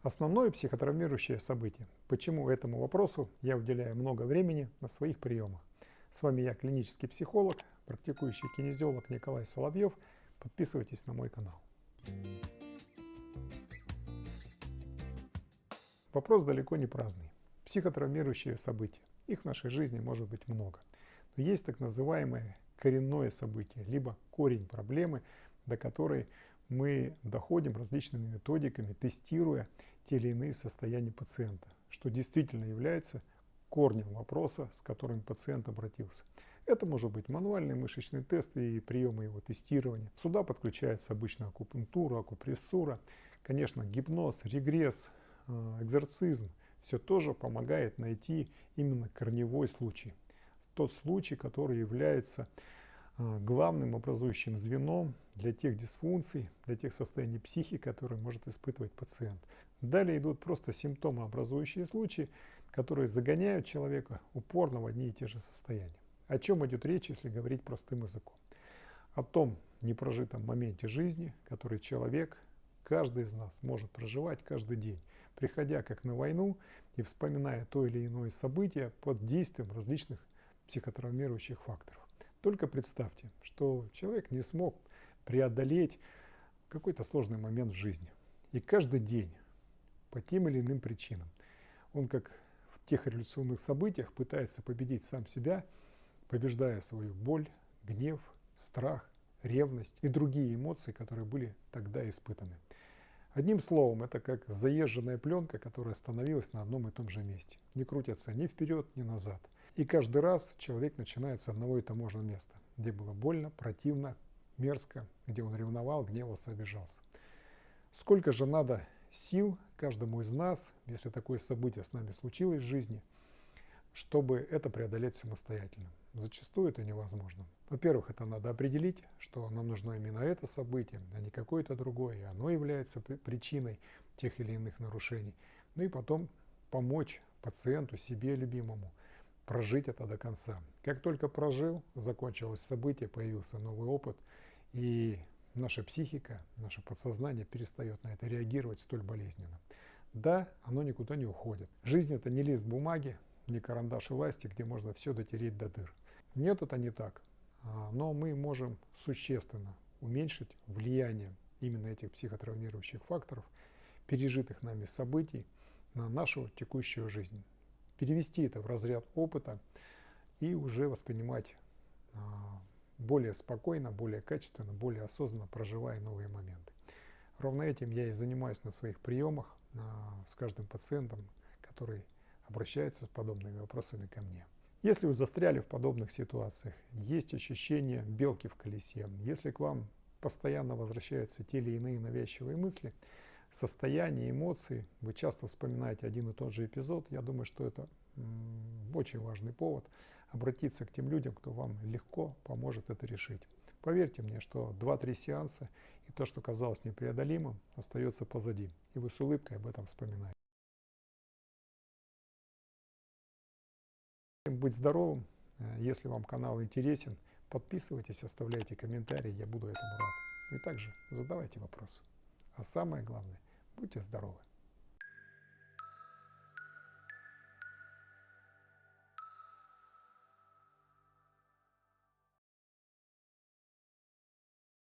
Основное психотравмирующее событие. Почему этому вопросу я уделяю много времени на своих приемах. С вами я, клинический психолог, практикующий кинезиолог Николай Соловьев. Подписывайтесь на мой канал. Вопрос далеко не праздный. Психотравмирующие события. Их в нашей жизни может быть много. Но есть так называемое коренное событие, либо корень проблемы, до которой мы доходим различными методиками, тестируя те или иные состояния пациента, что действительно является корнем вопроса, с которым пациент обратился. Это может быть мануальный мышечный тест и приемы его тестирования. Сюда подключается обычно акупунктура, акупрессура, конечно, гипноз, регресс, экзорцизм. Все тоже помогает найти именно корневой случай. Тот случай, который является главным образующим звеном для тех дисфункций, для тех состояний психики, которые может испытывать пациент. Далее идут просто симптомообразующие случаи, которые загоняют человека упорно в одни и те же состояния. О чем идет речь, если говорить простым языком? О том непрожитом моменте жизни, который человек, каждый из нас может проживать каждый день, приходя как на войну и вспоминая то или иное событие под действием различных психотравмирующих факторов. Только представьте, что человек не смог преодолеть какой-то сложный момент в жизни. И каждый день по тем или иным причинам он, как в тех революционных событиях, пытается победить сам себя, побеждая свою боль, гнев, страх, ревность и другие эмоции, которые были тогда испытаны. Одним словом, это как заезженная пленка, которая остановилась на одном и том же месте. Не крутится ни вперед, ни назад. И каждый раз человек начинает с одного и того же места, где было больно, противно, мерзко, где он ревновал, гневался, обижался. Сколько же надо сил каждому из нас, если такое событие с нами случилось в жизни, чтобы это преодолеть самостоятельно? Зачастую это невозможно. Во-первых, это надо определить, что нам нужно именно это событие, а не какое-то другое, и оно является причиной тех или иных нарушений. Ну и потом помочь пациенту, себе любимому, прожить это до конца. Как только прожил, закончилось событие, появился новый опыт, и наша психика, наше подсознание перестает на это реагировать столь болезненно. Да, оно никуда не уходит. Жизнь — это не лист бумаги, не карандаш и ластик, где можно все дотереть до дыр. Нет, это не так. Но мы можем существенно уменьшить влияние именно этих психотравмирующих факторов, пережитых нами событий, на нашу текущую жизнь. Перевести это в разряд опыта и уже воспринимать более спокойно, более качественно, более осознанно, проживая новые моменты. Ровно этим я и занимаюсь на своих приемах с каждым пациентом, который обращается с подобными вопросами ко мне. Если вы застряли в подобных ситуациях, есть ощущение белки в колесе, если к вам постоянно возвращаются те или иные навязчивые мысли, состояния, эмоции, вы часто вспоминаете один и тот же эпизод, я думаю, что это очень важный повод обратиться к тем людям, кто вам легко поможет это решить. Поверьте мне, что 2-3 сеанса и то, что казалось непреодолимым, остается позади, и вы с улыбкой об этом вспоминаете. Быть здоровым. Если вам канал интересен, подписывайтесь, оставляйте комментарии, я буду этому рад. И также задавайте вопросы. А самое главное, будьте здоровы.